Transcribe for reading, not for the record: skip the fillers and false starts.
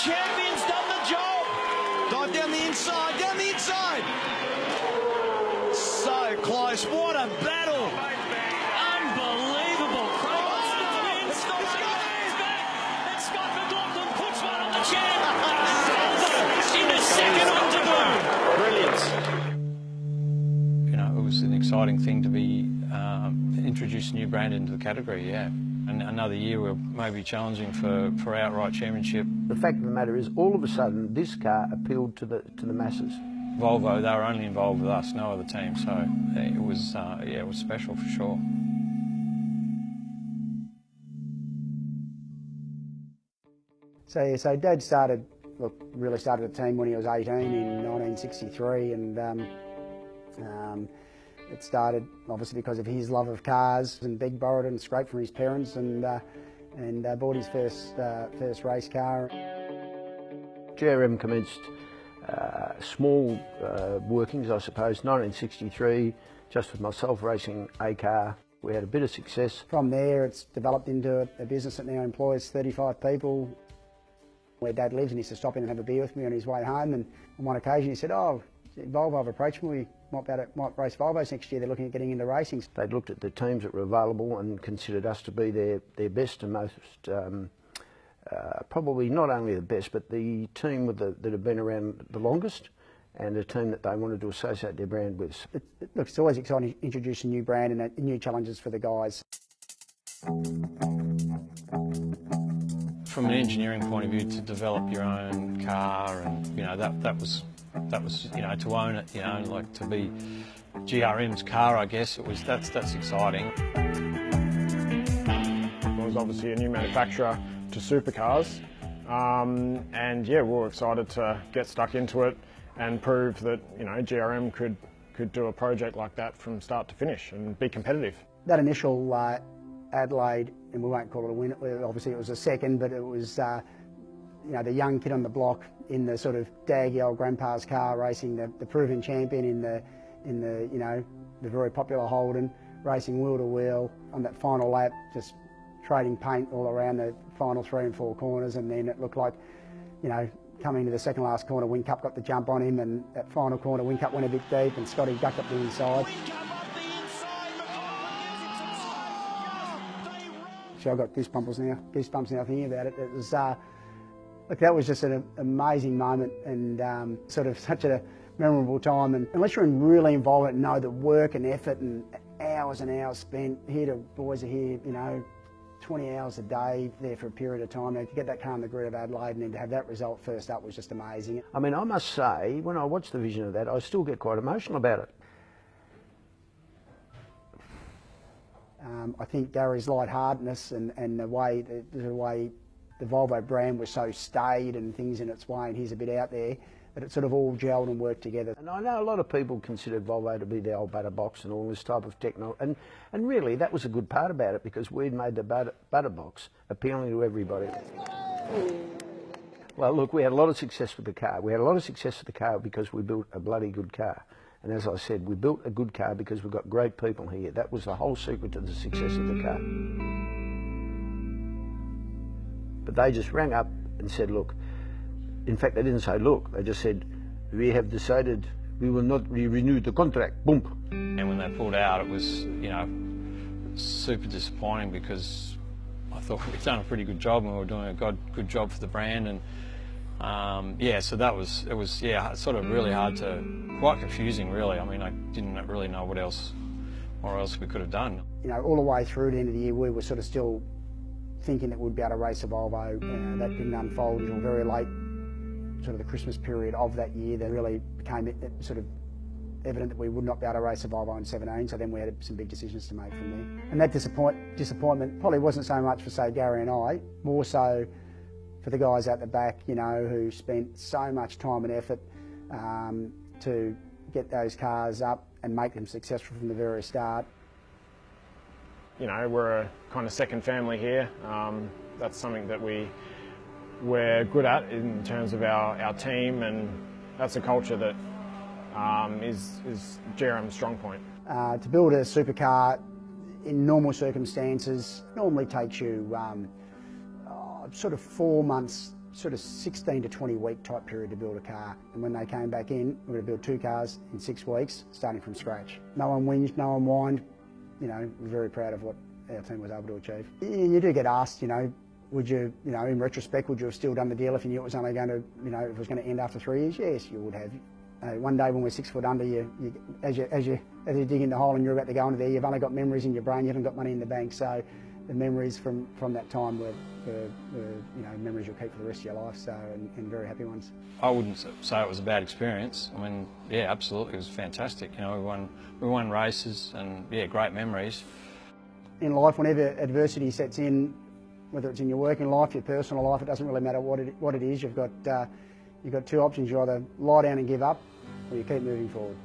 champion's done the job. Dive down the inside, down the inside. So close, what a battle. Unbelievable. It's back. And Scott McLaughlin puts one on the champ. Into second on debut. Brilliant. You know, it was an exciting thing to be introduce a new brand into the category, yeah. And another year we're maybe challenging for outright championship. The fact of the matter is, all of a sudden, this car appealed to the masses. Volvo, they were only involved with us, no other team, so it was it was special for sure. So Dad really started a team when he was 18 in 1963, and it started obviously because of his love of cars, and Beg borrowed and scraped from his parents, and bought his first race car. GRM commenced small workings, I suppose, 1963, just with myself racing a car. We had a bit of success. From there, it's developed into a business that now employs 35 people. Where Dad lives, and he used to stop in and have a beer with me on his way home, and on one occasion he said, "Oh, Volvo have approached me, we might race Volvos next year, they're looking at getting into racing." They'd looked at the teams that were available and considered us to be their best and most, probably not only the best, but the team that had been around the longest, and a team that they wanted to associate their brand with. Look, it's always exciting to introduce a new brand and new challenges for the guys. From an engineering point of view, to develop your own car, and you know that was you know, to own it, you know, like to be GRM's car, I guess that's exciting. It was obviously a new manufacturer to supercars, and yeah, we were excited to get stuck into it and prove that, you know, GRM could do a project like that from start to finish and be competitive. That initial Adelaide, and we won't call it a win, obviously it was a second, but it was you know, the young kid on the block in the sort of daggy old grandpa's car, racing the proven champion in the you know, the very popular Holden, racing wheel to wheel on that final lap, just trading paint all around the final 3 and 4 corners, and then it looked like, you know, coming to the second last corner, Whincup got the jump on him, and that final corner, Whincup went a bit deep, and Scotty ducked up the inside. So I've got goosebumps now thinking about it. It was, look, that was just an amazing moment, and sort of such a memorable time. And unless you're really involved and know the work and effort and hours spent, here the boys are here, you know, 20 hours a day there for a period of time. Now, to get that car on the grid of Adelaide and then to have that result first up was just amazing. I mean, I must say, when I watch the vision of that, I still get quite emotional about it. I think Garry's lightheartedness and the way the Volvo brand was so staid and things in its way, and he's a bit out there, that it sort of all gelled and worked together. And I know a lot of people considered Volvo to be the old butter box and all this type of technology, and really that was a good part about it, because we'd made the butter box appealing to everybody. Well, look, we had a lot of success with the car. We had a lot of success with the car because we built a bloody good car. And as I said, we built a good car because we've got great people here. That was the whole secret to the success of the car. But they just rang up and said, look, in fact, they didn't say look, they just said, we have decided we will not renew the contract, boom. And when they pulled out, it was, you know, super disappointing, because I thought we'd done a pretty good job and we were doing a good job for the brand. And yeah, so it was yeah, sort of really hard to, quite confusing really. I mean, I didn't really know what else we could have done. You know, all the way through the end of the year, we were sort of still thinking that we'd be able to race a Volvo. That didn't unfold until very late, sort of the Christmas period of that year. That really became sort of evident that we would not be able to race a Volvo in 17, so then we had some big decisions to make from there. And that disappointment probably wasn't so much for, say, Garry and I, more so for the guys out the back, you know, who spent so much time and effort to get those cars up and make them successful from the very start. You know, we're a kind of second family here. That's something that we're good at in terms of our team, and that's a culture that is GRM's strong point. To build a supercar in normal circumstances normally takes you sort of 4 months sort of 16 to 20 week type period to build a car. And when they came back in, we were to build 2 cars in 6 weeks, starting from scratch. No one whinged, no one whined. You know, we're very proud of what our team was able to achieve. You do get asked, you know, would you, in retrospect, would you have still done the deal if you knew it was only going to, if it was going to end after 3 years? Yes, you would have. One day when we're 6 foot under, as you dig in the hole and you're about to go into there, you've only got memories in your brain, you haven't got money in the bank. So the memories from that time were memories you'll keep for the rest of your life. So and very happy ones. I wouldn't say it was a bad experience. I mean, yeah, absolutely, it was fantastic. You know, we won races, and yeah, great memories. In life, whenever adversity sets in, whether it's in your working life, your personal life, it doesn't really matter what it is. You've got 2 options: you either lie down and give up, or you keep moving forward.